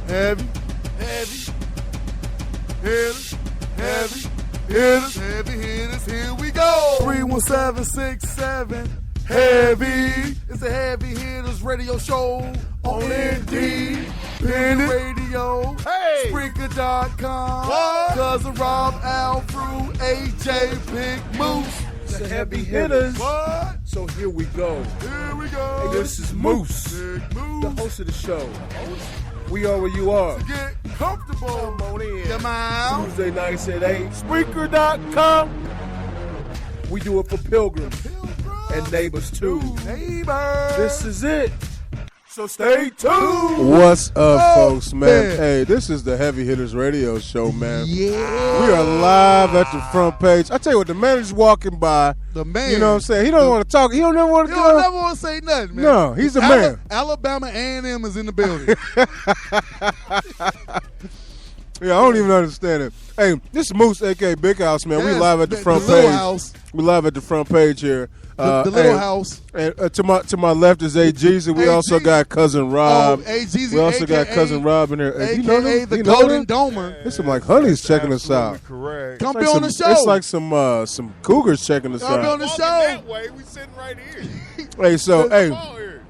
Heavy hitters, heavy hitters, here we go. 31767, heavy. It's a Heavy Hitters radio show on Independent Radio. Hey! Spreaker.com. What? Cousin Rob, Al, Fruit, AJ, Big Moose. The Heavy Hitters. What? So here we go. Hey, this is Moose, Big Moose. the host of the show. We are where you are. Get comfortable. Come on in. Come on. Tuesday nights at 8. Spreaker.com. We do it for pilgrims and neighbors too. Neighbors. This is it. So stay tuned. What's up, folks, man? Hey, this is the Heavy Hitters radio show, man. Yeah. We are live at the front page. I tell you what, the manager's walking by. The man. You know what I'm saying? He don't want to talk. He don't never want to You don't never want to say nothing, man. No, he's a man. Alabama A&M is in the building. Yeah, I don't even understand it. Hey, this is Moose, a.k.a. Big House, man. We Yes, live at the front the little page. house. We live at the front page here. The little house. And to my left is A.G.Z. We also got Cousin Rob. A.G.Z. We also got Cousin Rob in here. A.K.A. You know them? the You know Golden them? Domer. It's some like honeys checking us out. Correct. Come It's be like on the some- show. It's like some cougars checking us Come be on out. the Walking show. that way, we sitting right here. Hey, so Come on here.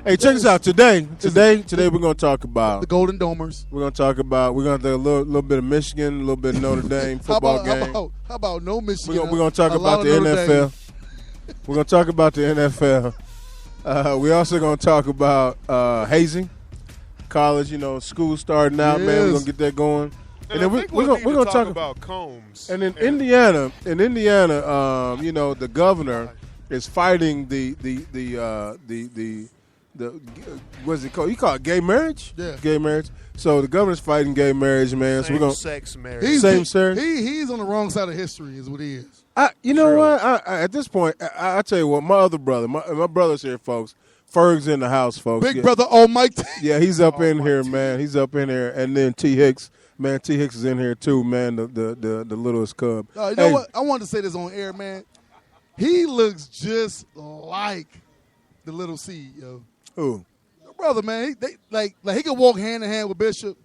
hey, check us out today. Today we're gonna talk about. The Golden Domers. We're gonna talk about. We're gonna do a little bit of Michigan, a little bit of Notre Dame football game. How about no Michigan? We're gonna talk a about lot the of Notre Dame. NFL. We're gonna talk about the NFL. We also gonna talk about hazing, college. You know, school starting out. Man, we're Yes. gonna get that going. And then I think we're gonna talk about Combs. And in Indiana, you know, the governor is fighting the what's it called? You call it gay marriage? Yeah. Gay marriage. So the governor's fighting gay marriage, man. So we're gonna sex marriage. He's sex. He's on the wrong side of history, is what he is. You know what? I at this point, I tell you what, my other brother, my brother's here, folks. Ferg's in the house, folks. Big brother, Mike. Yeah, he's up in here, man. He's up in here, and then T Hicks, man. T Hicks is in here too, man. The littlest cub. You know what? I wanted to say this on air, man. He looks just like the little C, yo. Who? Your brother, man. Like he could walk hand in hand with Bishop,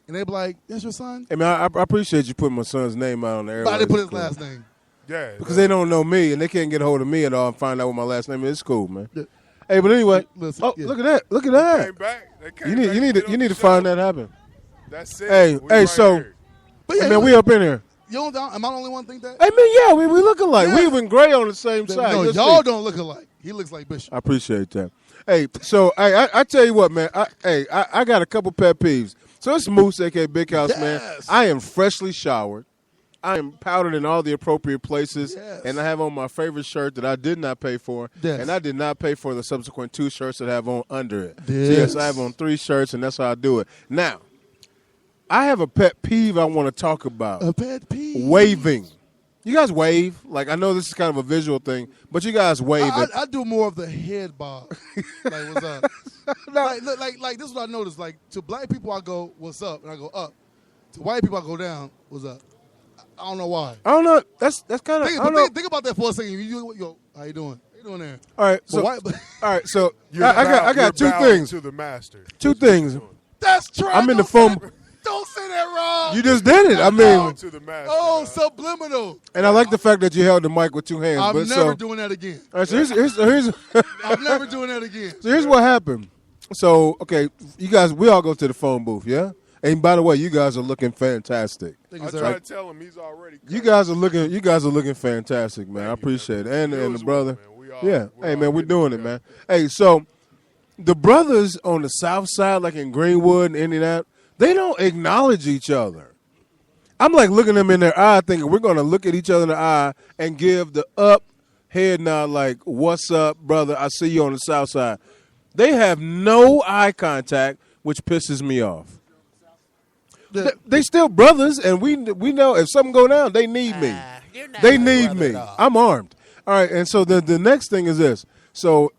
and they be like, "That's your son." Hey, man, I appreciate you putting my son's name out on the air. But I didn't put his last name. Yeah. Because they don't know me, and they can't get a hold of me at all and find out what my last name is. It's cool, man. Yeah. Hey, but anyway, Listen, yeah. look at that. Look at They that. came back. They came You back need get on to the find show. that happen. That's it. Hey, We right so, here. But yeah, man, we up in here. you don't. Am I the only one think that? Hey, man, yeah, we look alike. Yeah. We even gray on the same side. No, You'll y'all see. don't look alike. He looks like Bishop. I appreciate that. Hey, so I tell you what, man. I got a couple pet peeves. So it's Moose, a.k.a. Big House, man. Yes. I am freshly showered. I am powdered in all the appropriate places, Yes. and I have on my favorite shirt that I did not pay for, Yes. and I did not pay for the subsequent 2 shirts that I have on under it. Yes. So yes, I have on 3 shirts, and that's how I do it. Now, I have a pet peeve I want to talk about. A pet peeve. Waving. You guys wave? Like, I know this is kind of a visual thing, but you guys wave it. I do more of the head bob. Like, what's up? like this is what I noticed. Like, to black people, I go, what's up? And I go up. To white people, I go down, what's up? I don't know why. I don't know. That's kind of. Think about that for a second. Yo, how you doing? How you doing there? All right, so But all right, so You're I got you're 2 bowing things. to the master. 2 things. That's true. I'm in the phone. Don't say that wrong. You just did it. I mean, Bowing to the master. Oh, dog. subliminal. and I like the fact that you held the mic with 2 hands. I'm but never so, doing that again. all right, so here's I'm never doing that again. so here's what happened. So okay, you guys, we all go to the phone booth, yeah. And by the way, you guys are looking fantastic. I try to tell him he's already. You guys are looking fantastic, man. I appreciate it, and the brother. Yeah, hey man, we're doing it, man. Hey, so the brothers on the south side, like in Greenwood and Indianapolis, they don't acknowledge each other. I'm like looking them in their eye, thinking we're going to look at each other in the eye and give the up head nod, like, "What's up, brother? I see you on the south side." They have no eye contact, which pisses me off. They still brothers, and we know if something go down, they need me. They need me. I'm armed. All right, and so the next thing is this. So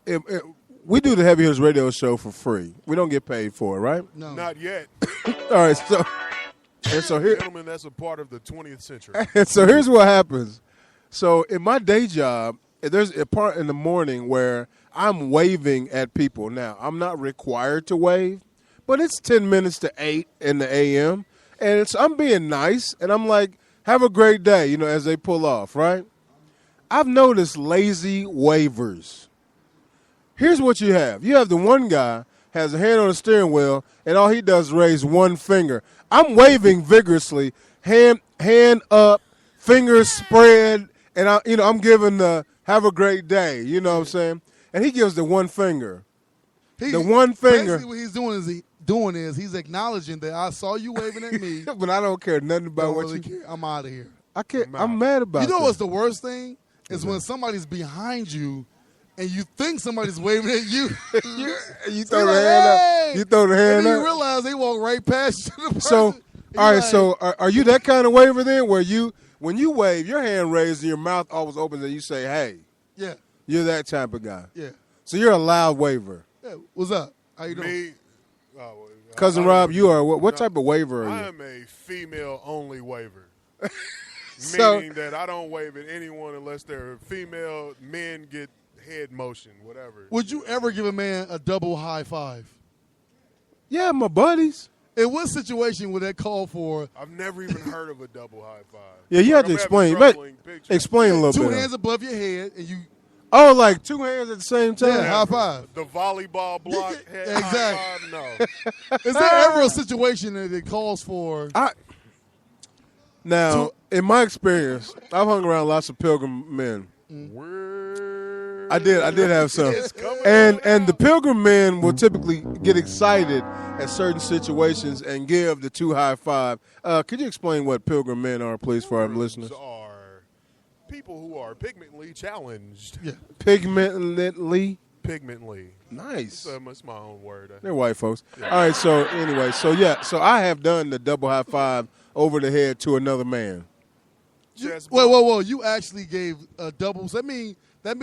we do the Heavy Hitters radio show for free. We don't get paid for it, right? No. Not yet. All right, so here, Gentlemen, that's a part of the 20th century. and so here's what happens. So in my day job, there's a part in the morning where I'm waving at people. Now, I'm not required to wave, but it's 10 minutes to 8 in the a.m., and I'm being nice, and I'm like, have a great day, as they pull off, right? I've noticed lazy wavers. Here's what you have. You have the one guy has a hand on the steering wheel, and all he does is raise one finger. I'm waving vigorously, hand up, fingers spread, and I'm giving the have a great day. You know what I'm saying? And he gives the one finger. The one finger. Basically, what he's doing is he's acknowledging that I saw you waving at me, but I don't care nothing about what you care. I'm out of here. I can't. I'm mad about it. You know what's the worst thing is when somebody's behind you. And you think somebody's waving at you. you throw the hand up. You throw the hand and then up. you realize they walk right past you. The person. So, all right. So, are you that kind of waver then, where when you wave, your hand raised and your mouth always opens, and you say, "Hey." Yeah. You're that type of guy. Yeah. So you're a loud waver. Yeah. What's up? How you doing? Me, Cousin Rob, you are what type of waver are you? I am a female-only waver. So, meaning that I don't wave at anyone unless they're female. Men get head motion, whatever. Would you ever give a man a double high five? Yeah, my buddies. In what situation would that call for? I've never even heard of a double high five. Yeah, you have to explain. Explain a little bit. Two hands above your head, and you. Oh, like two hands at the same time? Yeah, high five. The volleyball block head exactly. high five? No. Is there ever a situation that it calls for? Now, in my experience, I've hung around lots of pilgrim men. I did have some. And the pilgrim men will typically get excited at certain situations and give the two high five. Could you explain what pilgrim men are, please, for our listeners? Are people who are pigmentally challenged. Yeah. Pigmentally? Pigmentally. Nice. That's my own word. They're white folks. Yeah. All right, so anyway, so I have done the double high five over the head to another man. Whoa. You actually gave a double. So that mean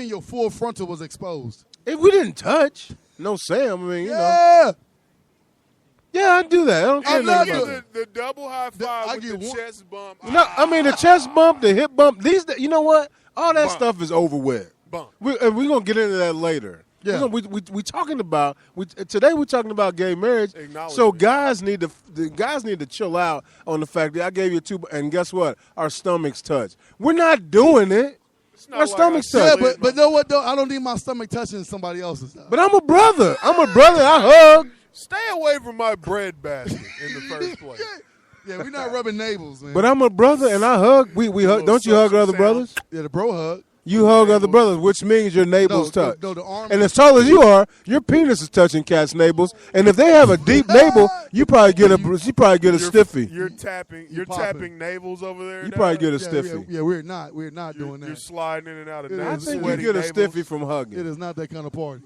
your full frontal was exposed. If we didn't touch, no Sam. I mean, Yeah, I do that. I don't care nothing about that. The double high five with the chest bump. No, I mean the chest bump, the hip bump. You know what? All that stuff is over with. Bump. We're gonna get into that later. Yeah. We talking about today. We're talking about gay marriage. So guys need to chill out on the fact that I gave you two, and guess what? Our stomachs touch. We're not doing it. Our stomachs touch. Yeah, but know what though? I don't need my stomach touching somebody else's. But I'm a brother. I hug. Stay away from my bread basket in the first place. Yeah, we're not rubbing navels, man. But I'm a brother and I hug. We hug. Don't you hug other brothers? Yeah, the bro hug. You hug other brothers, which means your navels touch. No, the arm. And as tall as you are, your penis is touching cats' navels. And if they have a deep navel, you probably get a stiffy. You're tapping navels over there. You probably get a stiffy. Yeah, we're not doing that. You're sliding in and out of navels. I think you get a stiffy from hugging. It is not that kind of party.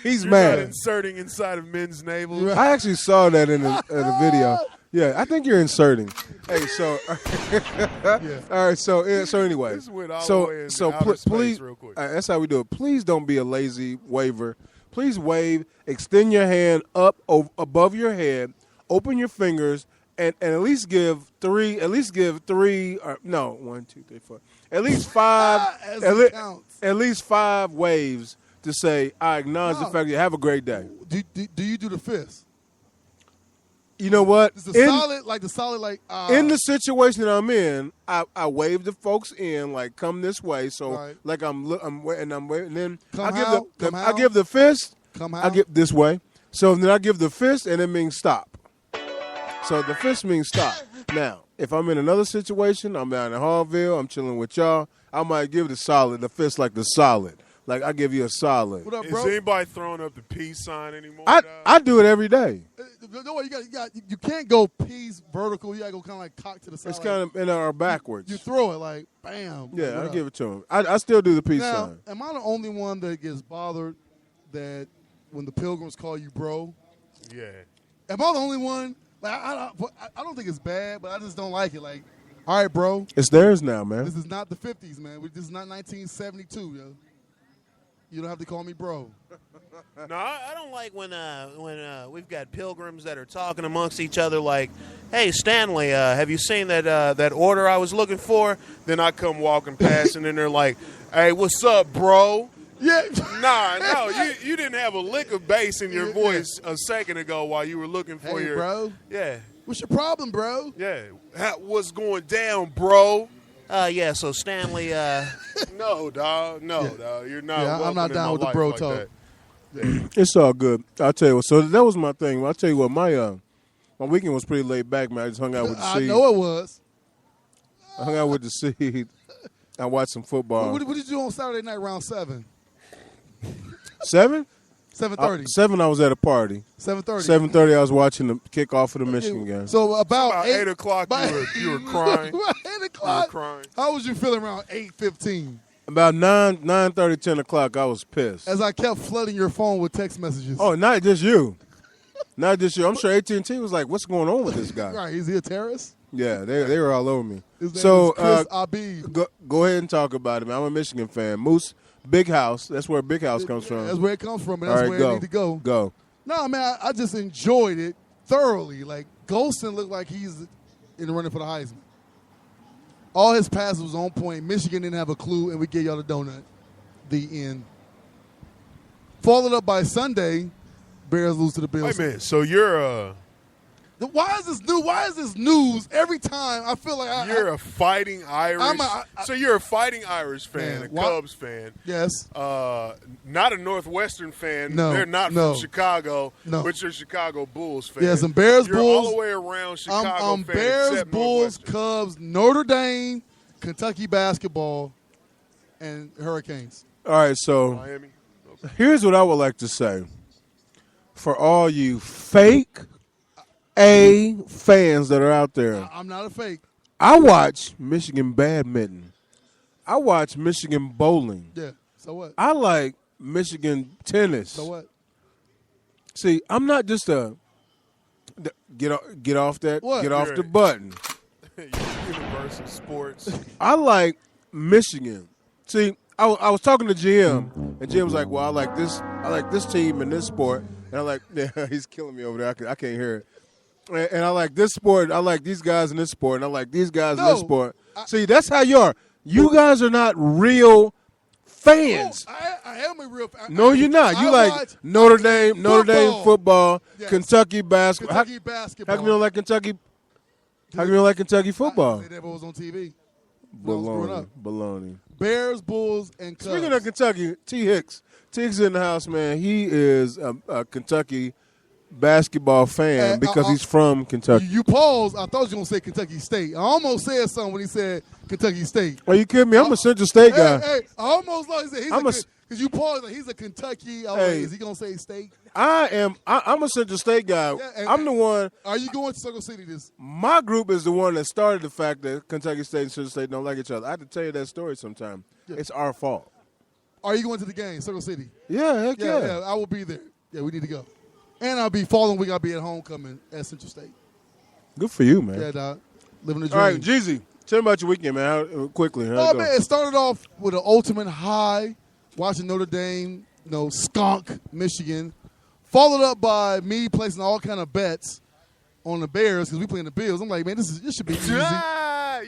He's you're mad. Not inserting inside of men's navels. I actually saw that in a video. Yeah, I think you're inserting. Hey, so all right. So anyway, please, real quick. That's how we do it. Please don't be a lazy waver. Please wave. Extend your hand up above your head. Open your fingers and at least give three. At least give three. Or, no, 1, 2, 3, 4. At least five. At least 5 waves to say I acknowledge the fact that you have a great day. Do you do the fist? You know what? It's the solid. In the situation that I'm in, I wave the folks in like come this way. So like I'm waiting, and then I give the fist. I give this way. So then I give the fist, and it means stop. So the fist means stop. Now, if I'm in another situation, I'm down in Hallville, I'm chilling with y'all, I might give the fist like the solid. Like I give you a solid. What up, bro? Is anybody throwing up the peace sign anymore? I do it every day. No, you can't go peace vertical. You gotta go kind of like cock to the side. It's kind of in our backwards. You throw it like bam. Yeah, I give it to him. I still do the peace sign. Am I the only one that gets bothered that when the pilgrims call you bro? Yeah. Am I the only one? Like I don't think it's bad, but I just don't like it. Like, all right, bro. It's theirs now, man. This is not the 50s, man. This is not 1972, yo. You don't have to call me bro. No, I don't like when we've got pilgrims that are talking amongst each other like, hey, Stanley, have you seen that order I was looking for? Then I come walking past, and then they're like, hey, what's up, bro? Yeah. No, you didn't have a lick of bass in your voice a second ago while you were looking for your. Bro. Yeah. What's your problem, bro? Yeah. What's going down, bro? Yeah, so Stanley. No, dog. No, dog. You're not. Yeah, I'm not down with the bro talk. It's all good. I'll tell you what. So that was my thing. I'll tell you what. My weekend was pretty laid back, man. I just hung out with the Seed. I know it was. I hung out with the Seed. I watched some football. What did you do on Saturday night around 7? 7? 7:30. 7, I was at a party. 7:30. 7:30, I was watching the kickoff of the Michigan game. So about 8 o'clock, you were crying. About 8 o'clock. You were crying. How was you feeling around 8:15? About 9:30, 10 o'clock, I was pissed. As I kept flooding your phone with text messages. Oh, not just you. Not just you. I'm sure AT&T was like, what's going on with this guy? Right, is he a terrorist? Yeah, they were all over me. His name So is Chris Abib. go ahead and talk about it, man. I'm a Michigan fan. Moose, Big House. That's where Big House comes from. That's where it comes from, and All that's right, where it need to go. Go. No, man, I just enjoyed it thoroughly. Like, Golston looked like he's in the running for the Heisman. All his passes was on point. Michigan didn't have a clue, and we gave y'all the donut. The end. Followed up by Sunday, Bears lose to the Bills. Wait a minute. So you're Why is this new? Why is this news every time? I feel like you're a fighting Irish. So you're a fighting Irish fan, Man, a Cubs fan. Yes. Not a Northwestern fan. No, They're not no. from Chicago. No. But you're a Chicago Bulls fan. Yeah, some Bears, you're Bulls. all the way around Chicago I'm fan. Bears, except Bulls, Northwestern. Cubs, Notre Dame, Kentucky basketball, and Hurricanes. All right, so Miami. Okay. here's what I would like to say. For all you fake A fans that are out there, I'm not a fake. I watch Michigan badminton. I watch Michigan bowling. Yeah. So what? I like Michigan tennis. So what? See, I'm not just get off that, What? get off the Right. button. Universal Sports. I like Michigan. See, I was talking to Jim, and Jim was like, "Well, I like this team in this sport," and I'm like, "Yeah, he's killing me over there. I can't hear it." And I like this sport. I like these guys in this sport, and I like these guys in this sport. See, that's how you are. You guys are not real fans. I am a real fan. No, you're not. You I like watch Notre Dame football, Yes. Kentucky basketball. Kentucky How basketball. come you don't like Kentucky? How come you don't like Kentucky football? They never was on TV. when I was growing up. Baloney. Bears, Bulls, and Cubs. Speaking of Kentucky, T. Hicks in the house, man. He is a Kentucky basketball fan because he's from Kentucky. You paused. I thought you were going to say Kentucky State. I almost said something when he said Kentucky State. Are you kidding me? I'm a Central State guy. Hey, I almost like he said because you paused. Like, he's a Kentucky. I was like, is he going to say State? I'm a Central State guy. Yeah, I'm the one. Are you going to Circle City this? My group is the one that started the fact that Kentucky State and Central State don't like each other. I have to tell you that story sometime. Yeah. It's our fault. Are you going to the game, Circle City? Yeah, heck yeah. Yeah, I will be there. Yeah, we need to go. And I'll be following week. I'll be at homecoming at Central State. Good for you, man. Yeah, dog. Living the dream. All right, Jeezy, tell me about your weekend, man. Quickly. Oh, man, it started off with an ultimate high, watching Notre Dame, skunk Michigan, followed up by me placing all kind of bets on the Bears because we playing the Bills. I'm like, man, this should be easy.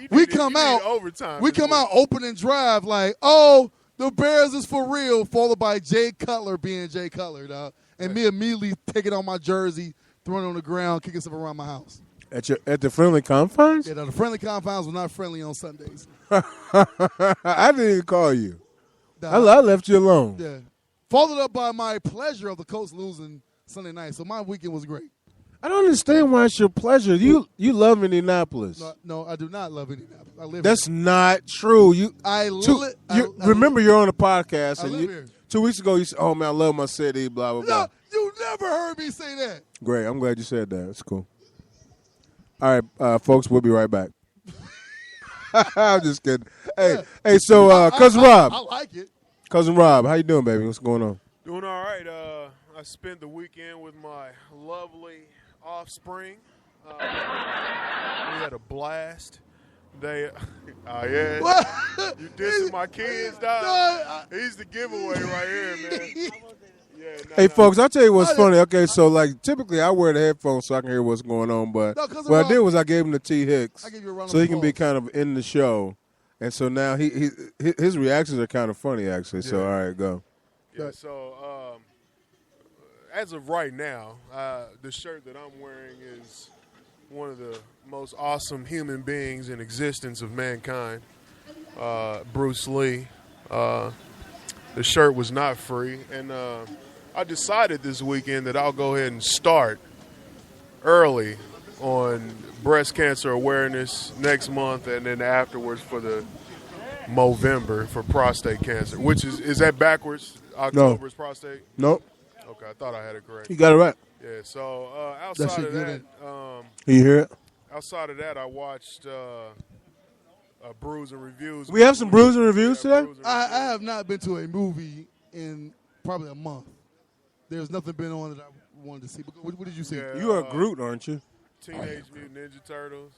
We come out opening drive like, oh, the Bears is for real, followed by Jay Cutler being Jay Cutler, dog. And me immediately taking on my jersey, throwing it on the ground, kicking stuff around my house. At the friendly confines? Yeah, the friendly confines were not friendly on Sundays. I didn't even call you. Dog. I left you alone. Yeah. Followed up by my pleasure of the Colts losing Sunday night. So my weekend was great. I don't understand why it's your pleasure. You love Indianapolis. No, I do not love Indianapolis. I live That's here. not true. Remember, you're on a podcast. I and live here. 2 weeks ago, you said, oh, man, I love my city, blah, blah, blah. No, you never heard me say that. Great. I'm glad you said that. That's cool. All right, folks, we'll be right back. I'm just kidding. Hey, so Cousin Rob. I like it. Cousin Rob, how you doing, baby? What's going on? Doing all right. I spent the weekend with my lovely offspring. We had a blast. Yeah. You dissing my kids, dog? He's the giveaway right here, man. Yeah, Folks, I'll tell you what's funny. Okay, so, typically I wear the headphones so I can hear what's going on, but what I did was I gave him the T. Hicks so he can be kind of in the show. And so now his reactions are kind of funny, actually. So, all right, go. Yeah. So as of right now, the shirt that I'm wearing is one of the most awesome human beings in existence of mankind, Bruce Lee. The shirt was not free, and I decided this weekend that I'll go ahead and start early on breast cancer awareness next month, and then afterwards for the Movember for prostate cancer. Which is that backwards? October is prostate? Nope. Okay, I thought I had it correct. You got it right. Yeah, so outside of that, Can you hear it? outside of that, I watched Brews and Reviews. We have some brews and reviews today? Brews and I Reviews. have not been to a movie in probably a month. There's nothing been on that I wanted to see. But what did you see? Yeah. You are Groot, aren't you? Teenage Mutant Ninja Turtles.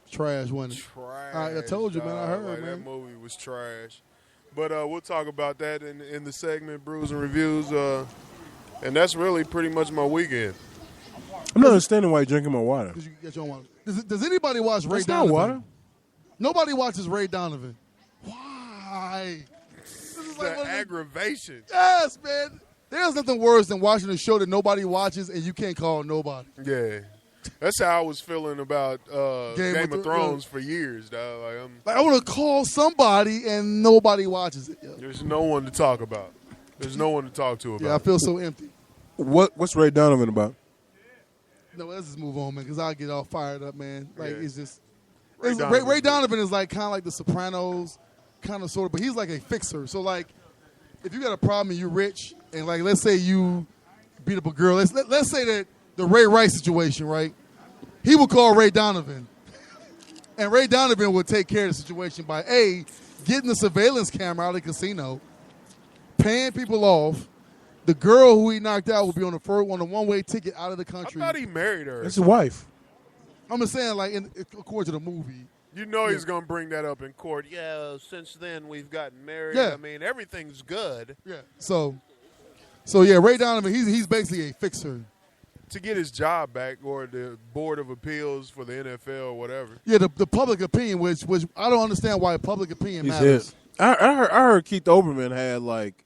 Trash, wasn't it? Trash. I told you, man. I dog. heard, Like, man. that movie was trash. But we'll talk about that in the segment, Brews and Reviews. And that's really pretty much my weekend. I'm not understanding why you're drinking my water. Because you get your own water. Does anybody watch Ray That's not Donovan? water. Nobody watches Ray Donovan. Why? This is The like one of the- aggravation. Yes, man. There's nothing worse than watching a show that nobody watches and you can't call nobody. Yeah. That's how I was feeling about Game of Thrones yeah. for years, dog. Like, Like, I want to call somebody and nobody watches it. Yo. there's no one to talk about. There's no one to talk to about. Yeah, I feel so empty. What's Ray Donovan about? No, let's just move on, man, because I'll get all fired up, man. Like, Yeah. it's just... Ray Ray Donovan's Donovan is like kind of like The Sopranos, kind of sort of, but he's like a fixer. So, like, if you got a problem and you're rich, and, like, let's say you beat up a girl. Let's say that the Ray Rice situation, right? He would call Ray Donovan. And Ray Donovan would take care of the situation by, A, getting the surveillance camera out of the casino, paying people off. The girl who he knocked out would be on a one-way ticket out of the I country. thought he married her. That's his wife. I'm just saying, like, according to the movie. You know he's going to bring that up in court. Yeah, since then we've gotten married. Yeah. I mean, everything's good. Yeah. So yeah, Ray Donovan, he's basically a fixer. To get his job back, or the Board of Appeals for the NFL or whatever. Yeah, the public opinion, which I don't understand why public opinion He's matters. hit. I heard Keith Olbermann had like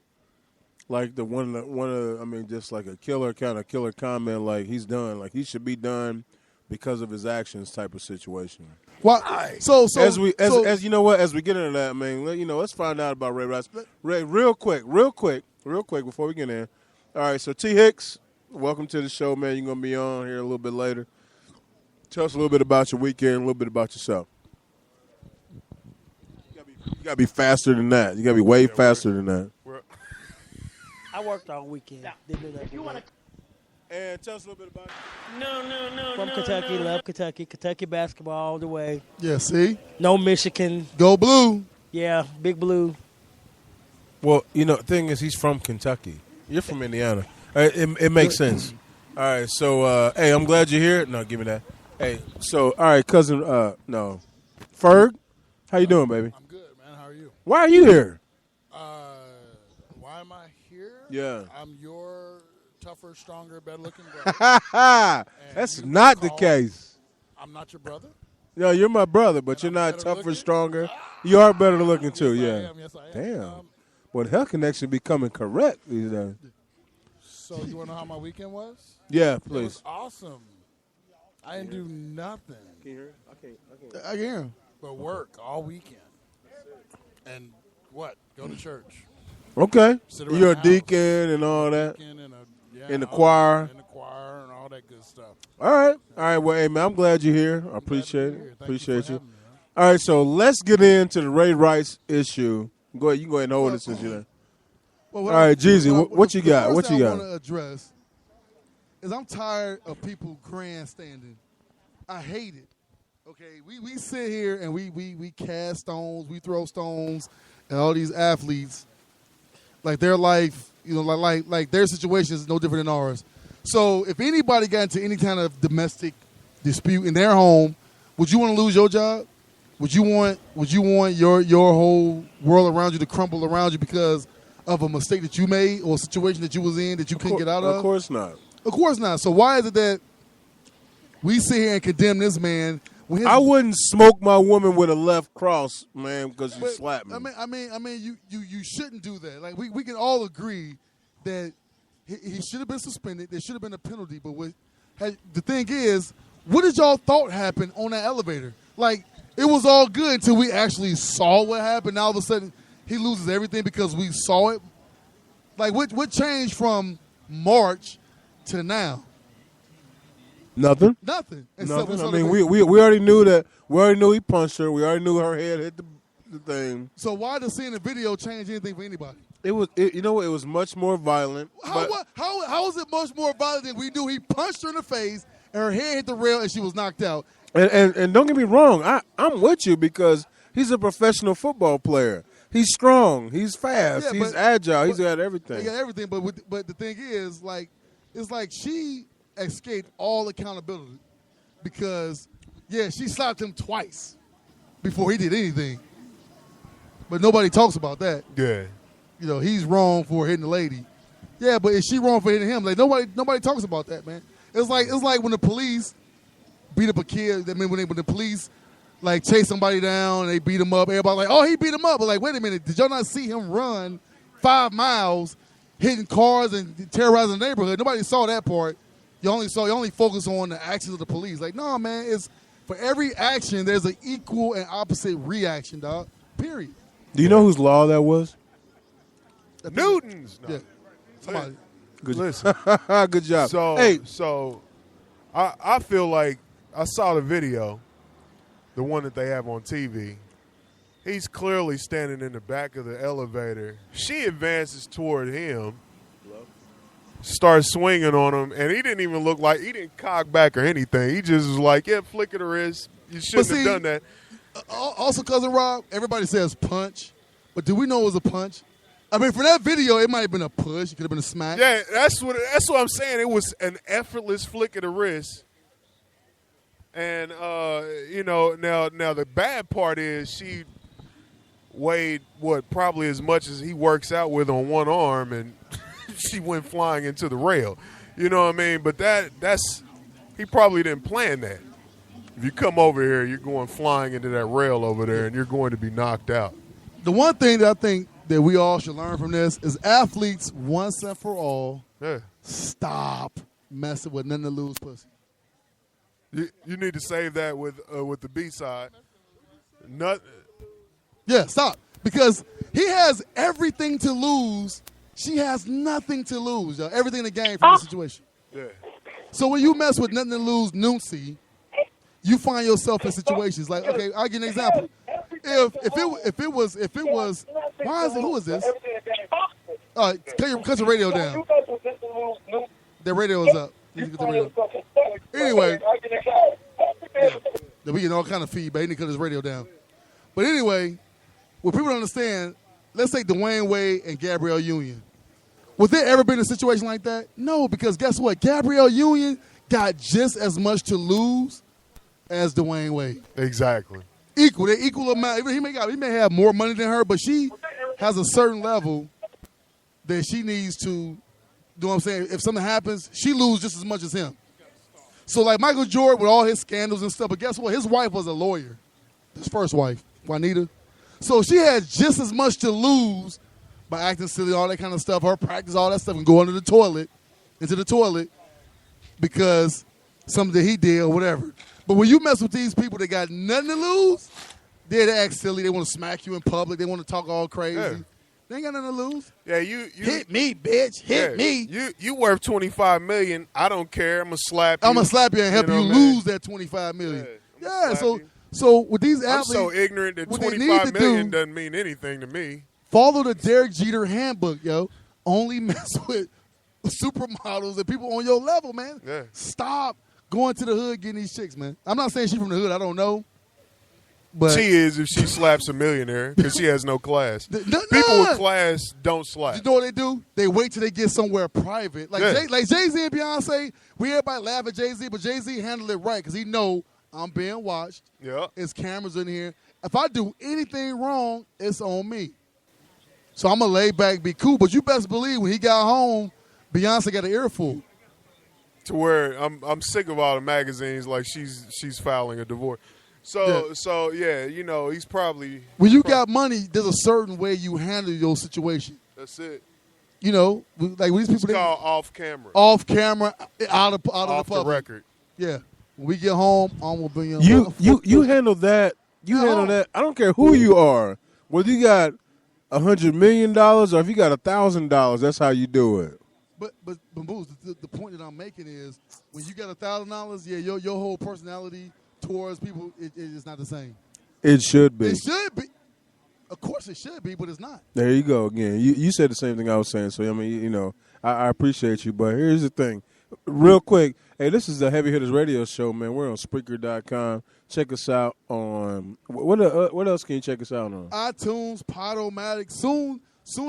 the one of I mean, just like a killer comment, like he's done, like he should be done because of his actions type of situation. Why? So As you know what, as we get into that, man, let's find out about Ray Rice. Ray, real quick before we get in. All right, so T Hicks, welcome to the show, man. You're gonna be on here a little bit later. Tell us a little bit about your weekend, a little bit about yourself. You gotta be faster than that. You gotta be way faster than that. I worked all weekend. Didn't do that. And tell us a little bit about you. No. From Kentucky, love Kentucky. Kentucky basketball all the way. yeah, see, No Michigan. go blue. Yeah, Big Blue. Well, the thing is, he's from Kentucky. You're from Indiana. It makes sense. All right, so, hey, I'm glad you're here. No, give me that. Hey, so, all right, cousin, no. Ferg, how you doing, baby? I'm good, man. How are you? Why are you here? Why am I here? Yeah. I'm your tougher, stronger, better-looking brother. That's you not the call- case. I'm not your brother. No, you're my brother, but you're I'm not better tougher, looking? stronger. You are better looking, too, Yes, yeah. I am. Yes, I am. Damn. Well, the Hell Connection becoming correct these days. So you want to know how my weekend was? Yeah, It please. was awesome. I didn't do nothing Can you hear? I I can hear him. but work all weekend. And what? Go to church. Okay. Sit around You're a the house. deacon and all that. In In the all- choir. In the choir and all that good stuff. All right. Well, hey, man, I'm glad you're here. I appreciate Glad to be here. it. Thank Appreciate for you. having me, man. All right, so let's get into the Ray Rice issue. Go ahead. You can go ahead and hold it since you're there. Well, All right, Jeezy, what you got? What you I got? want to address is I'm tired of people grandstanding. I hate it. Okay, we sit here and we cast stones, we throw stones, and all these athletes, like their life, like their situation is no different than ours. So if anybody got into any kind of domestic dispute in their home, would you want to lose your job? Would you want your whole world around you to crumble around you because of a mistake that you made or a situation that you was in that you couldn't get out of? Of course not. Of course not. So why is it that we sit here and condemn this man? When his, I wouldn't smoke my woman with a left cross, man, because you but, slapped me. I mean, you shouldn't do that. Like we can all agree that he should have been suspended. There should have been a penalty. But the thing is, what did y'all thought happened on that elevator? Like, it was all good until we actually saw what happened. Now all of a sudden, he loses everything because we saw it. Like, what changed from March to now? Nothing. Nothing. Nothing. I mean, we already knew that. We already knew he punched her. We already knew her head hit the thing. So why does seeing the video change anything for anybody? It was much more violent. How is it much more violent than we knew he punched her in the face and her head hit the rail and she was knocked out? And don't get me wrong, I'm with you because he's a professional football player. He's strong. He's fast. He's agile. He's got everything. He got everything. But the thing is, like, it's like she escaped all accountability because, she slapped him twice before he did anything. But nobody talks about that. Yeah. You know, he's wrong for hitting the lady. Yeah, but is she wrong for hitting him? Like, nobody talks about that, man. It's like when the police beat up a kid. I mean, when the police like chase somebody down and they beat him up, everybody like, oh, he beat him up. But like, wait a minute, did y'all not see him run 5 miles, hitting cars and terrorizing the neighborhood? Nobody saw that part. You only focus on the actions of the police. Like, no, man, it's for every action there's an equal and opposite reaction, dog. Period. Do you know whose law that was? Newton's. No. Yeah. Somebody. Listen. Good job. So I feel like I saw the video, the one that they have on TV. He's clearly standing in the back of the elevator. She advances toward him, starts swinging on him, and he didn't even look like, he didn't cock back or anything. He just was like, flick of the wrist. You shouldn't have done that. Also, Cousin Rob, everybody says punch, but do we know it was a punch? I mean, for that video, it might have been a push. It could have been a smack. Yeah, that's what I'm saying. It was an effortless flick of the wrist. And, now the bad part is she weighed, probably as much as he works out with on one arm, and she went flying into the rail. You know what I mean? But that's he probably didn't plan that. If you come over here, you're going flying into that rail over there, and you're going to be knocked out. The one thing that I think that we all should learn from this is athletes, once and for all, stop messing with nothing to lose pussy. You need to save that with the B-side. Yeah, stop. Because he has everything to lose. She has nothing to lose. Yo. Everything to gain from the situation. Yeah. So when you mess with nothing to lose, Nuncy, you find yourself in situations like, okay, I'll give you an example. If it was, why is it? Who is this? Cut your radio down. The radio is up. Anyway, we get all kind of feedback. He need to cut his radio down. But anyway, what people don't understand, let's take Dwayne Wade and Gabrielle Union. Was there ever been a situation like that? No, because guess what? Gabrielle Union got just as much to lose as Dwayne Wade. Exactly. Equal amount. He may have more money than her, but she has a certain level that she needs to, you know what I'm saying? If something happens, she loses just as much as him. So like Michael Jordan with all his scandals and stuff, but guess what? His wife was a lawyer. His first wife, Juanita. So she had just as much to lose by acting silly, all that kind of stuff, her practice, all that stuff, and go into the toilet because something that he did or whatever. But when you mess with these people that got nothing to lose, they act silly. They want to smack you in public. They want to talk all crazy. Yeah. They ain't got nothing to lose. Yeah, you hit me, bitch. Hit me. You worth $25 million. I don't care. I'm gonna slap you. I'm gonna slap you and help you lose that $25 million. Yeah. So with these athletes, I'm so ignorant that $25 million doesn't mean anything to me. Follow the Derek Jeter handbook, yo. Only mess with supermodels and people on your level, man. Yeah. Stop going to the hood getting these chicks, man. I'm not saying she's from the hood. I don't know. But she is if she slaps a millionaire because she has no class. People with class don't slap. You know what they do? They wait till they get somewhere private. Like Jay-Z and Beyonce, everybody laugh at Jay-Z, but Jay-Z handled it right because he know I'm being watched. Yeah. There's cameras in here. If I do anything wrong, it's on me. So I'm going to lay back, be cool. But you best believe when he got home, Beyonce got an earful. To where I'm sick of all the magazines like she's filing a divorce. So he's probably... When you got money, there's a certain way you handle your situation. That's it. like these people. It's called off camera. Off camera, out of Off the public. record. Yeah. When we get home, I'm gonna bring You handle that. You handle that. I don't care who you are. Whether you got $100 million or if you got $1,000, that's how you do it. But Moose, the point that I'm making is when you got $1,000, yeah, your whole personality towards people it is not the same. It should be. It should be. Of course, it should be, but it's not. There you go again. You said the same thing I was saying. So I mean, I appreciate you, but here's the thing, real quick. Hey, this is the Heavy Hitters Radio Show, man. We're on Spreaker.com. Check us out on what else can you check us out on? iTunes, Podomatic, soon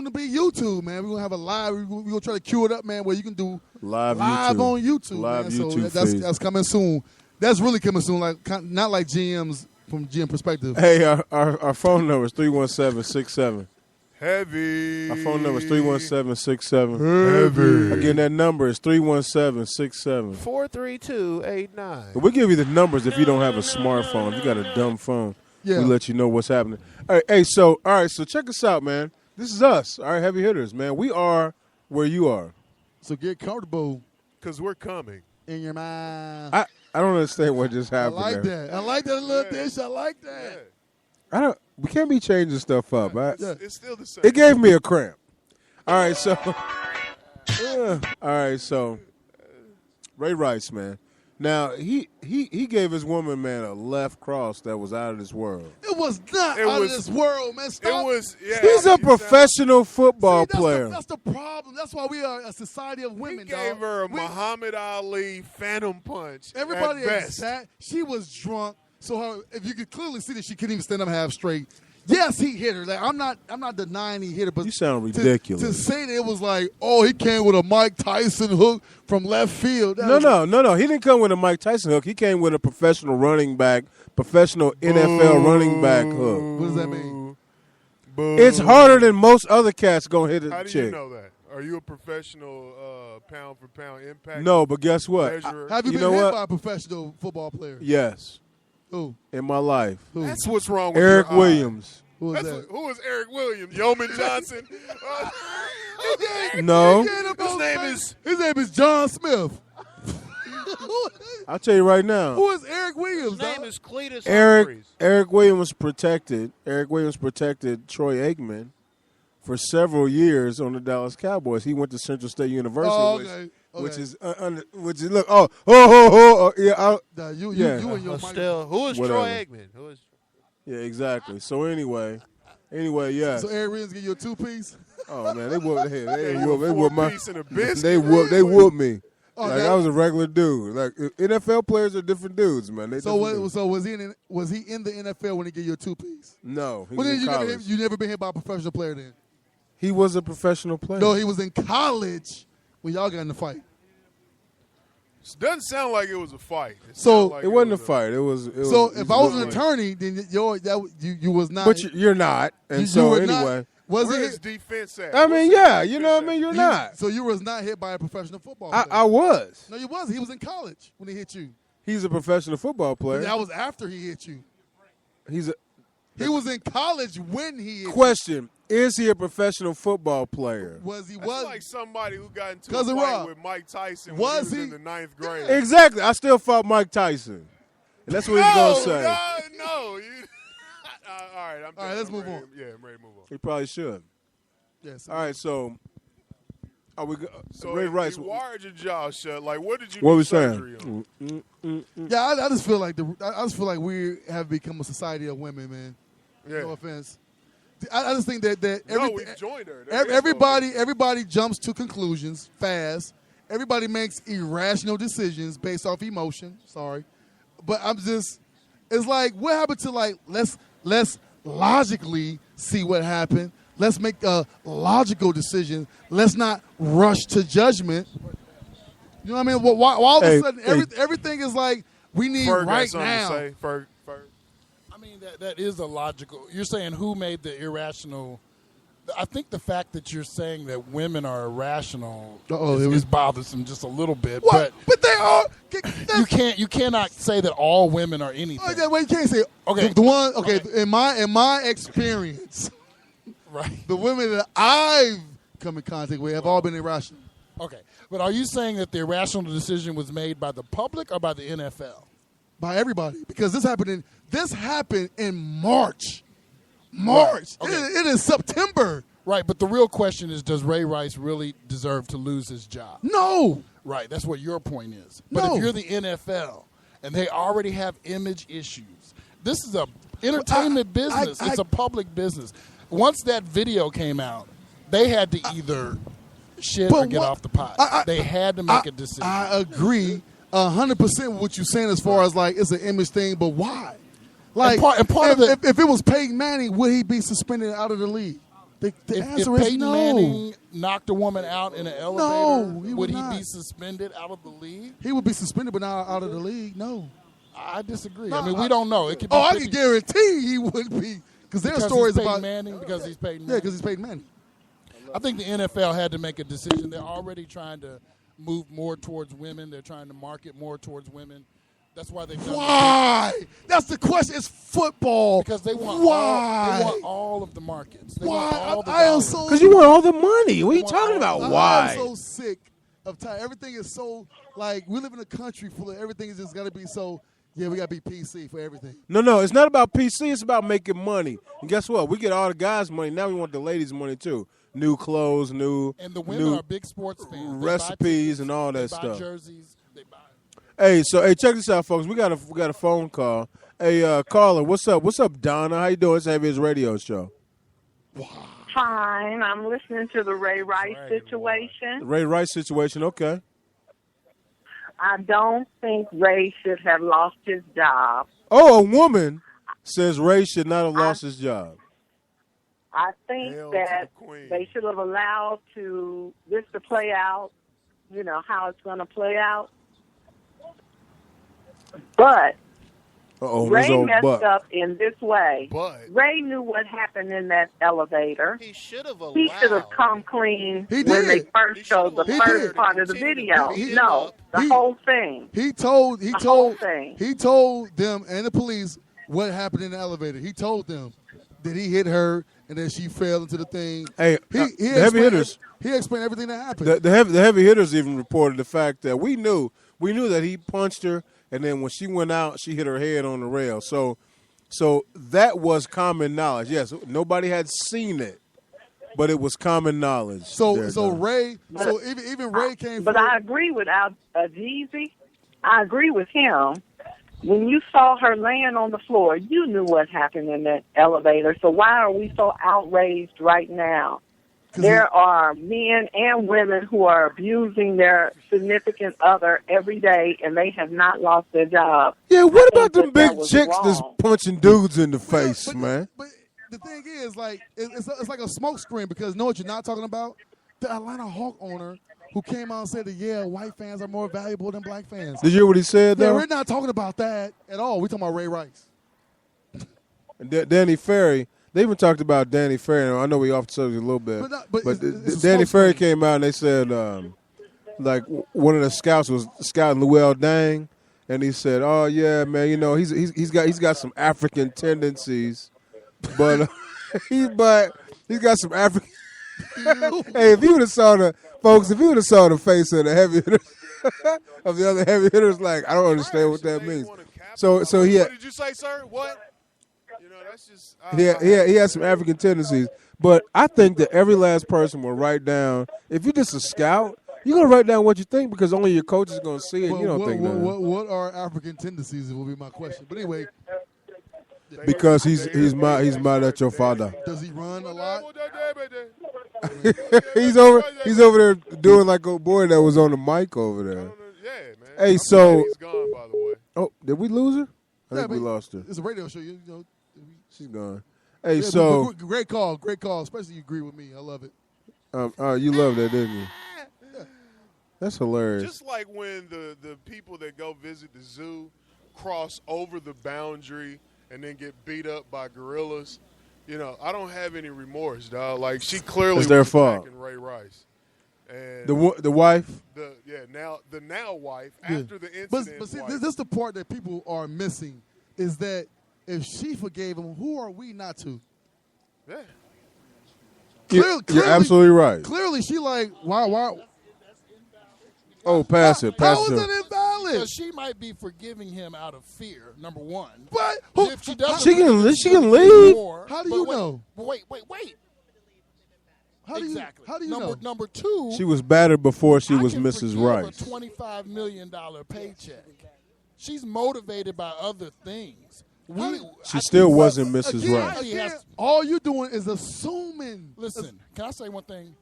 to be YouTube, man. We're gonna have a live. We're gonna try to cue it up, man, where you can do live on YouTube, live man. YouTube So that's coming soon. That's really coming soon. Like not like GM's from GM perspective. Hey, our phone number is 317-67. Heavy. Our phone number is 317-67. Heavy. Again, that number is 317-67. 43289. We give you the numbers if you don't have a smartphone. If you got a dumb phone, Yeah. we let you know what's happening. All right, so check us out, man. This is us, all right, Heavy Hitters, man. We are where you are. So get comfortable Because we're coming. in your mind. I don't understand what just I happened like there. that. I like that little dish. I like that. We can't be changing stuff up. It's still the same. It gave me a cramp. All right, so Ray Rice, man. Now he gave his woman, man, a left cross that was out of this world. It was not out of this world, man. Stop. It was. Yeah, He's a professional football player. That's the problem. That's why we are a society of women. He gave her a Muhammad Ali phantom punch. Everybody at is best. sad. She was drunk, so if you could clearly see that she couldn't even stand up half straight. Yes, he hit her. Like, I'm not denying he hit her, but You sound ridiculous. To say that it was like, oh, he came with a Mike Tyson hook from left field. No. He didn't come with a Mike Tyson hook. He came with a professional running back, professional NFL running back hook. What does that mean? It's harder than most other cats gonna hit a How do chick. you know that? Are you a professional pound for pound impact? No, but guess what? measurer? Have you been hit by a professional football player? Yes. Who? In my life. Who? That's what's wrong with Eric your eye. Williams. Who is that? Who is Eric Williams? Yeoman Johnson. No. His name is John Smith. I'll tell you right now. Who is Eric Williams? His name is Cletus Eric Humphreys. Williams protected Troy Aikman for several years on the Dallas Cowboys. He went to Central State University, which is look. Yeah. You and your Who is Whatever. Troy Aikman? Who is? Yeah, exactly. So anyway, yes. So Eric Williams give you a 2-piece? Oh man, they whooped my. Piece in a biscuit. They whooped me. Oh, Like I was a regular dude. Like NFL players are different dudes, man. They different dudes. So was he in the NFL when he gave you a 2-piece? No, he Well, was then in college. you never been hit by a professional player then? He was a professional player. No, he was in college when y'all got in the fight. Doesn't sound like it was a fight. So it wasn't a fight. It was. So if I was an attorney, then you was not. But you're not, and you so were anyway. not, was Where he? is defense at? I mean, yeah, you know what I mean. You're not. So you was not hit by a professional football player. I was. No, you wasn't. He was in college when he hit you. He's a professional football player. That was after he hit you. He was in college when he hit Question: Is he a professional football player? you. Was he? That's like somebody who got into a Cousin fight Rob. with Mike Tyson Was when he he? was in the 9th grade. Exactly. I still fought Mike Tyson, and that's what he's gonna say. No. All right, let's move on. Yeah, I'm ready to move on. He probably should. Yes. All right, so are we? So Ray Rice. you wired your jaw shut. Like, what did you What do we surgery saying? on? Yeah, I just feel like we have become a society of women, man. Yeah. No offense. I just think that we've joined her. everybody jumps to conclusions fast. Everybody makes irrational decisions based off emotion. Sorry, but it's like, what happened to like let's logically see what happened. Let's make a logical decision. Let's not rush to judgment. You know what I mean? Why all of a sudden everything is like we need Ferg got right something now? to say. Ferg. I mean, that is a logical. You're saying who made the irrational? I think the fact that you're saying that women are irrational is bothersome just a little bit. What? But they are. You cannot say that all women are anything. Well, you can't say Okay. The one. Okay, Right. in my experience, Right. the women that I've come in contact with have all been irrational. Okay, but are you saying that the irrational decision was made by the public or by the NFL? By everybody, because this happened in March. March. Right. Okay. It is September. Right, but the real question is, does Ray Rice really deserve to lose his job? No. Right, that's what your point is. But if you're the NFL and they already have image issues, this is a entertainment business. It's a public business. Once that video came out, they had to either shit or get off the pot. They had to make a decision. I agree 100% with what you're saying as far as like it's an image thing, but why? Like, if it was Peyton Manning, would he be suspended out of the league? The answer if is Peyton no. Manning knocked a woman out in an elevator, No, would he not. be suspended out of the league? He would be suspended, but not out of the league. No. I disagree. No, I mean, we don't know. It could be I can guarantee he would be. Because there are stories he's Peyton about Manning, because he's Peyton Manning. Yeah, because he's Peyton Manning. I think the NFL had to make a decision. They're already trying to move more towards women. They're trying to market more towards women. That's why they've done Why? That's the question. It's football. Because they want Why? They want all of the markets. They Why? want all the I am dollars. so Because you want all the money. What are you talking about? I'm Why? so sick of time. Everything is so like we live in a country full of everything is just got to be so. Yeah, we got to be PC for everything. No, it's not about PC. It's about making money. And guess what? We get all the guys' money. Now we want the ladies' money, too. New clothes, And the women new are big sports fans. recipes and all that they stuff. buy jerseys. They buy. Hey, check this out, folks. We got a phone call. Hey, caller, what's up? What's up, Donna? How you doing? It's Heavy's radio show. Fine. I'm listening to the Ray Rice situation. Ray Rice situation, okay. I don't think Ray should have lost his job. Oh, a woman says Ray should not have lost his job. I think that they should have allowed this to play out, how it's going to play out. But Ray messed up in this way. But Ray knew what happened in that elevator. He should have allowed. He should have come clean He when they did. first showed the He first did. part of the video. He- No, the he- whole thing. He told whole thing. he told them and the police what happened in the elevator. He told them that he hit her and then she fell into the thing. Hey, he the heavy hitters. He explained everything that happened. The heavy hitters even reported the fact that we knew that he punched her, and then when she went out, she hit her head on the rail. So that was common knowledge. Yes, nobody had seen it, but it was common knowledge. Ray, even Ray came. But I agree with Jeezy. I agree with him. When you saw her laying on the floor, you knew what happened in that elevator. So why are we so outraged right now? There are men and women who are abusing their significant other every day, and they have not lost their job. Yeah, what about them big was chicks wrong. that's punching dudes in the face, man? But the thing is, like, it's like a smoke screen because know what you're not talking about? The Atlanta Hawk owner who came out and said that, white fans are more valuable than black fans. Did you hear what he said, Yeah, though? we're not talking about that at all. We're talking about Ray Rice. And Danny Ferry, they even talked about Danny Ferry. I know we off the subject a little bit. But it's Danny a Ferry screen. came out and they said, like, one of the scouts was scouting Luell Dang. And he said, "Oh yeah, man, he's got some African tendencies, but he's got some African." Hey, if you would have saw the face of the heavy hitters, of the other heavy hitters, like I don't understand what that means. So he had, What did you say, sir? What? That's just. he had some African tendencies, but I think that every last person will write down. If you're just a scout, you're gonna write down what you think because only your coach is gonna see it. Well, You don't think that. What are African tendencies? Will be my question. But anyway, Because he's mad at your father. does he run a lot? he's over there doing like a boy that was on the mic over there. Yeah, man. Hey, so He's gone, by the way. oh, did we lose her? I think we but lost her. It's a radio show. You know. She's gone. Hey, Yeah, so but great call. Especially you agree with me. I love it. you loved that, didn't you? That's hilarious. Just like when the people that go visit the zoo cross over the boundary and then get beat up by gorillas, I don't have any remorse, dog. Like she clearly It's their was fault. attacking Ray Rice. And The wife. the now wife after the incident. But see, wife, this is the part that people are missing is that if she forgave him, who are we not to? yeah. Clearly, you're absolutely right. Clearly, she like, why? Oh, pass it. How is that invalid? Because she might be forgiving him out of fear, number one. But If she doesn't, She can forgive leave. more, How do but you wait, know? Wait. Exactly. How do you know? Number two, She was battered before she was I can Mrs. forgive Rice. a $25 million paycheck. She's motivated by other things. She still wasn't Mrs. Again, Rice. again, all you're doing is assuming. Listen, can I say one thing?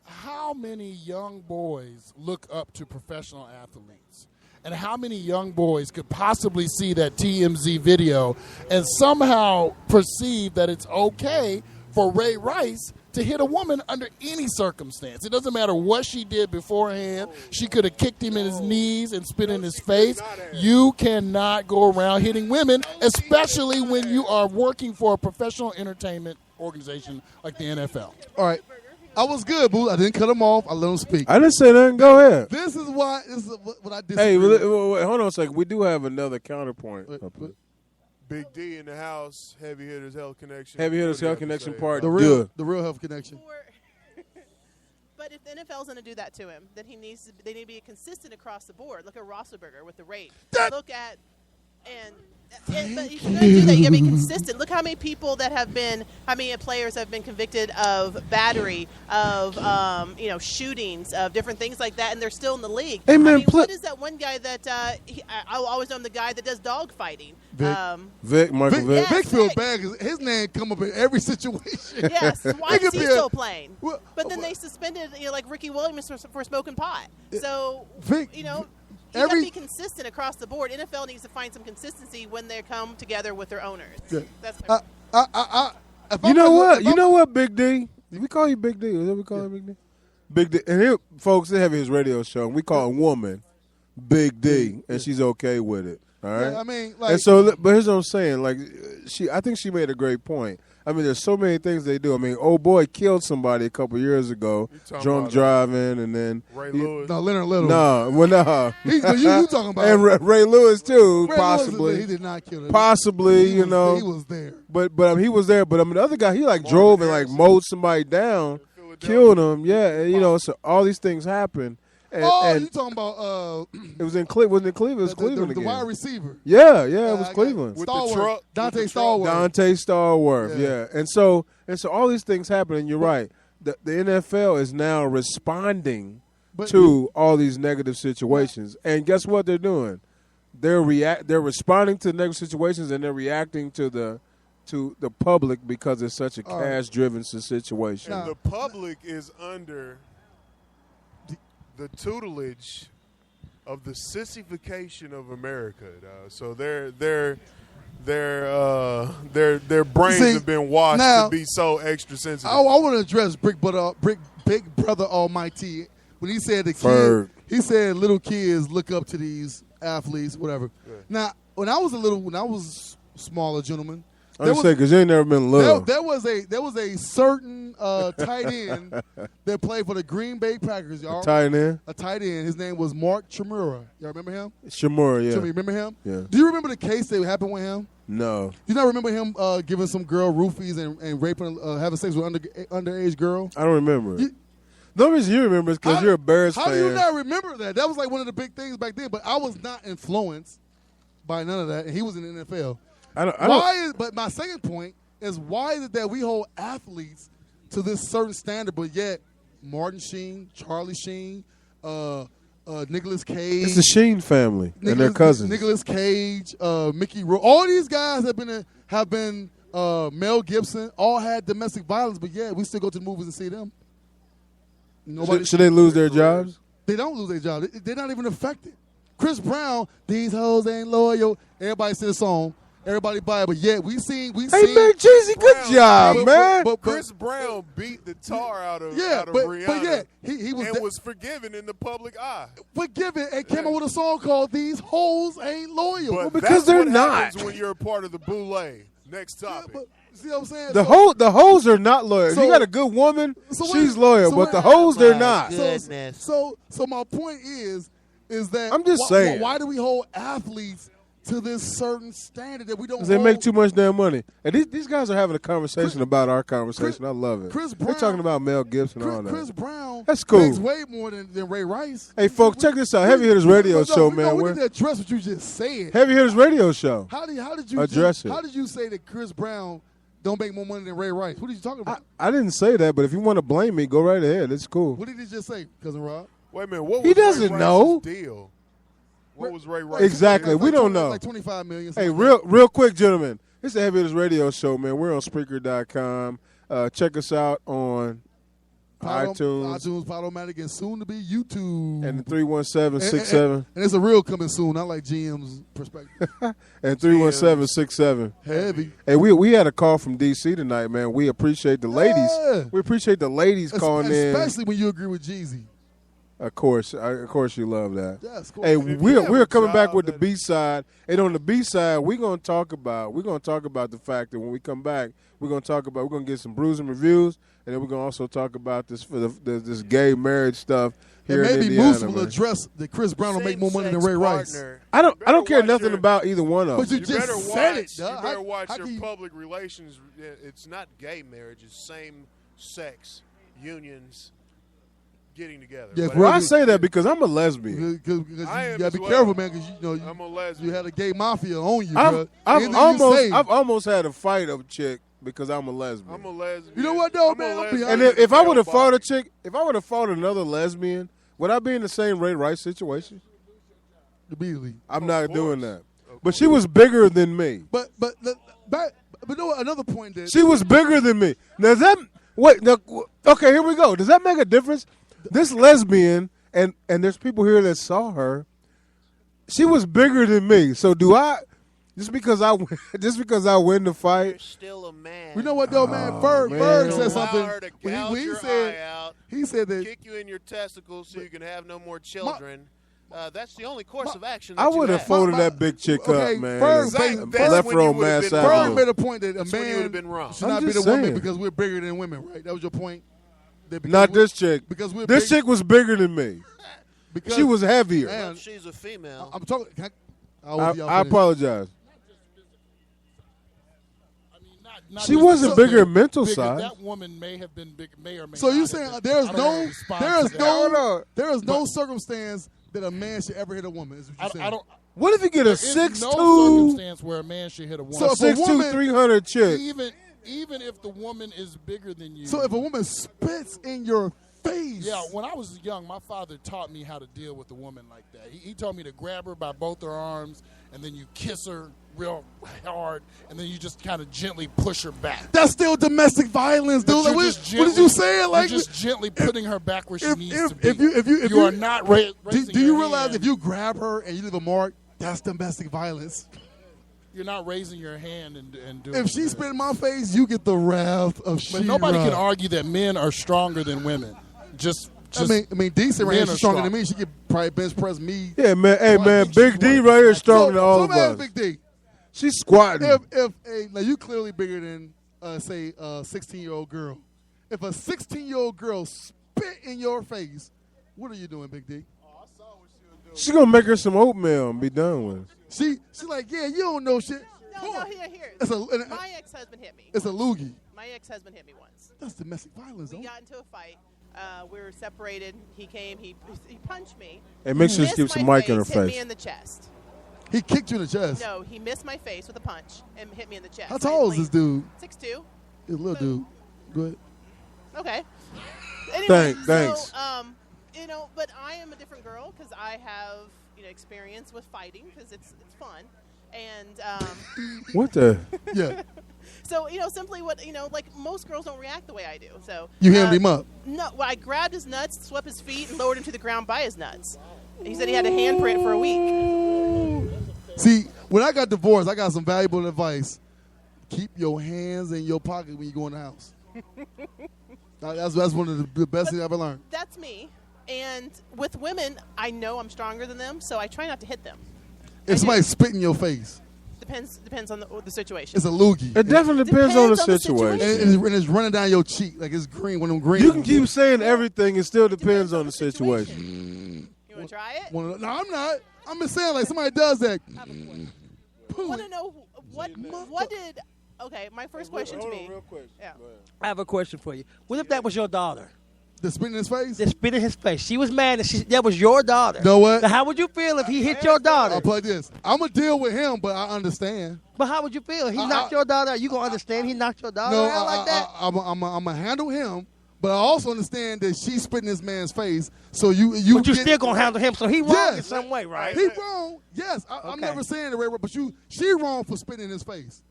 How many young boys look up to professional athletes? And how many young boys could possibly see that TMZ video and somehow perceive that it's okay for Ray Rice to hit a woman under any circumstance? It doesn't matter what she did beforehand. She could have kicked him in his knees and spit in his face. You cannot go around hitting women, especially when you are working for a professional entertainment organization like the NFL. All right. I was good, boo. I didn't cut him off. I let him speak. I didn't say nothing. Go ahead. This is what I disagree Hey, with. wait, hold on a second. We do have another counterpoint. Big D in the house. Heavy Hitters Health Connection. Heavy Hitters What do you Health have to Connection say part about two. The real health connection. But if the NFL's going to do that to him, then they need to be consistent across the board. Look at Roethlisberger with the rape. Look at but if you're going to do that, you got to be consistent. Look how many people how many players have been convicted of battery, of shootings, of different things like that, and they're still in the league. Hey, man, what is that one guy that I'll always know him, the guy that does dog fighting? Michael Vick. Vic feels bad because his name come up in every situation. Yes, why is he still playing? Well, but then they suspended, like Ricky Williams for smoking pot. So Vic, you got to be consistent across the board. NFL needs to find some consistency when they come together with their owners. Yeah. That's You know what? You know what, Big D? We call you Big D. Is that what we call him, Big D? Big D. And here, folks, they have his radio show. And we call a woman Big D, and she's okay with it. All right. Yeah, I mean, like, and so, but here's what I'm saying. Like, I think she made a great point. I mean, there's so many things they do. I mean, old boy killed somebody a couple years ago, drunk driving, and then Ray Lewis. No, Leonard Little. No. You talking about? And Ray Lewis too, Ray possibly. Lewis, he did not kill him. Possibly, he was there. But he was there. But I mean, the other guy, he drove and mowed somebody down, killed him. Yeah, so all these things happen. And you talking about? It was in Cleveland. Wasn't it Cleveland? It was Cleveland the again. wide receiver. Yeah, it was Cleveland. With the truck. Dante Stallworth. Dante Stallworth. Yeah. And so all these things happen. And you're right. The NFL is now responding to all these negative situations. And guess what they're doing? They're responding to negative situations, and they're reacting to the public because it's such a cash-driven situation. And the public is under the tutelage of the sissification of America. So their brains have been washed to be so extra sensitive. I want to address Big Brother Almighty when he said he said little kids look up to these athletes, whatever. Yeah. Now, when I was smaller gentleman, I was saying because you ain't never been little. There was a certain tight end that played for the Green Bay Packers. Y'all A tight end. His name was Mark Chmura. Y'all remember him? Chmura, yeah. You remember him? Yeah. Do you remember the case that happened with him? No. You not remember him giving some girl roofies and raping, having sex with underage girl? I don't remember it. The only reason you remember is because you're a Bears fan. How do you not remember that? That was like one of the big things back then. But I was not influenced by none of that, and he was in the NFL. But my second point is, why is it that we hold athletes to this certain standard, but yet Martin Sheen, Charlie Sheen, Nicolas Cage. It's the Sheen family and their cousins. Nicolas Cage, Mickey Rourke. All these guys have been Mel Gibson, all had domestic violence, but yeah, we still go to the movies and see them. Should they lose their jobs? They don't lose their jobs. They're not even affected. Chris Brown, these hoes ain't loyal. Everybody says the song. Everybody buy it, but yet we seen. Hey man, Jeezy, good job, man. But Chris Brown beat the tar out of Rihanna. But yeah, he was forgiven in the public eye. Forgiven and came up with a song called "These Hoes Ain't Loyal." But because they're not. When you're a part of the boule. Next topic. Yeah, see what I'm saying? The hoes are not loyal. You got a good woman, she's loyal, but the hoes they're not. So my point is that I'm just saying. Why do we hold athletes to this certain standard that we don't. They make too much damn money. And these guys are having a conversation about our conversation. I love it. Chris Brown, they're talking about Mel Gibson and all that. Chris Brown, that's cool. Makes way more than Ray Rice. Hey, folks, check this out. Heavy Hitters Radio Show, man. We need to address what you just said. Heavy Hitters Radio Show. How did you address it? How did you say that Chris Brown don't make more money than Ray Rice? What are you talking about? I didn't say that, but if you want to blame me, go right ahead. It's cool. What did he just say, Cousin Rob? Wait a minute. What was he doesn't Ray know. Deal? What was Ray Rice? Exactly. We don't know. Like $25 million. Hey, real quick, gentlemen. It's the Heavy Hitters Radio Show, man. We're on Spreaker.com. Check us out on iTunes, Podomatic, and soon to be YouTube. And 317-67. And it's a real coming soon, not like GM's perspective. And 317-67. Heavy. Hey, we had a call from DC tonight, man. We appreciate the ladies. Yeah. We appreciate the ladies calling in. Especially when you agree with Jeezy. Of course, you love that. Yes, cool. Hey, we're coming back with the B side, and on the B side, we're gonna talk about the fact that when we come back, we're gonna get some bruising reviews, and then we're gonna also talk about this this gay marriage stuff here and in maybe Indiana. Moose will address that Chris Brown will make more money than Ray Rice. I don't care nothing about either one of them. But you just said it. You better watch your public relations. It's not gay marriage; it's same sex unions getting together. Yeah, well, I say that because I'm a lesbian. Because you gotta be careful, man. Because I'm a lesbian. You had a gay mafia on you, bro. I've almost had a fight of a chick because I'm a lesbian. I'm a lesbian. You know what, though, man? And if I would have fought a chick, if I would have fought another lesbian, would I be in the same Ray Rice situation? Immediately. I'm not doing that. But she was bigger than me. But no, another point that she was bigger than me. Now okay, here we go. Does that make a difference? This lesbian, and there's people here that saw her. She was bigger than me. So do I? Just because I win the fight? You're still a man. You know what though, man? Ferg said something. He said that kick you in your testicles so you can have no more children. That's the only course of action. I would have folded that big chick up, man. Left row mass Ferg made a point that a man would have been wrong. should not be the woman because we're bigger than women, right? That was your point. Not this chick. Because this chick was bigger than me. Because she was heavier. Well, she's a female. I'm talking. I apologize. She wasn't bigger in mental side. That woman may have been big. May or may. So you saying there is no circumstance that a man should ever hit a woman? Is what you're saying. What if you get a 6'2"? No circumstance where a man should hit a woman. So 6'2", 300 chick. Even if the woman is bigger than you. So if a woman spits in your face. Yeah, when I was young, my father taught me how to deal with a woman like that. He told me to grab her by both her arms, and then you kiss her real hard, and then you just kind of gently push her back. That's still domestic violence, dude. Like, what did you say? Like, you're just gently putting her back where she needs to be. If you are not raising do you your realize hand. if you grab her and you leave a mark, that's domestic violence? You're not raising your hand and doing. If she spit in my face, you get the wrath of shit. But nobody can argue that men are stronger than women. Just I mean, Decent right here, she's stronger than me. She could probably bench press me. Yeah, man. Hey, man, Big D right here is stronger than all of us. Big D. She's squatting. Now you clearly bigger than say a 16-year-old girl. If a 16-year-old girl spit in your face, what are you doing, Big D? Oh, I saw what she was doing. She gonna make her some oatmeal and be done with it. She like, yeah, you don't know shit. No, here. My ex-husband hit me. It's a loogie. My ex-husband hit me once. That's domestic violence, We got into a fight. We were separated. He came. He punched me. Hey, make sure you keep some mic in her Hit face. me in the chest. He kicked you in the chest? No, he missed my face with a punch and hit me in the chest. How tall is this dude? 6'2". He's a little dude. Go ahead. Okay. Anyway, Thanks. So, but I am a different girl because I have, experience with fighting because it's fun. And what the? Yeah. So, simply what, like most girls don't react the way I do. So you hemmed him up? No, well, I grabbed his nuts, swept his feet, and lowered him to the ground by his nuts. He said he had a handprint for a week. See, when I got divorced, I got some valuable advice. Keep your hands in your pocket when you go in the house. That's one of the best things I've ever learned. That's me. And with women, I know I'm stronger than them, so I try not to hit them. If somebody spit in your face. Depends on the situation. It's a loogie. It definitely depends on the situation. And it's running down your cheek like it's green when I'm green. You can keep saying everything. It still depends on the situation. You want to try it? No, I'm not. I'm just saying like somebody does that. want to know what did. Okay, my first question to me. Real question. Yeah. I have a question for you. What if that was your daughter? The spit in his face? The spit in his face. She was mad that was your daughter. Know what? Now, how would you feel if he hit your daughter? I'll play this. I'm going to deal with him, but I understand. But how would you feel? He knocked your daughter out. You going to understand he knocked your daughter out like that? I'm going to handle him, but I also understand that she's spitting this man's face. So But you still going to handle him, so he wrong in some way, right? He wrong. Yes. I'm never saying the right word, but she wrong for spitting in his face.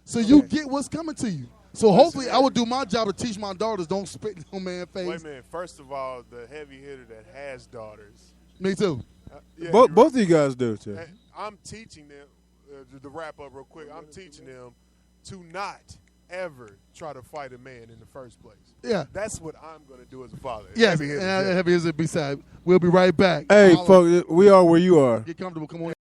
So you get what's coming to you. So hopefully I would do my job to teach my daughters don't spit in no man's face. Wait a minute. First of all, the heavy hitter that has daughters. Me too. Both of you guys do too. I'm teaching them, to wrap up real quick, I'm teaching them to not ever try to fight a man in the first place. Yeah. That's what I'm going to do as a father. Yes, heavy hitters beside. We'll be right back. Hey, folks, we are where you are. Get comfortable. Come on.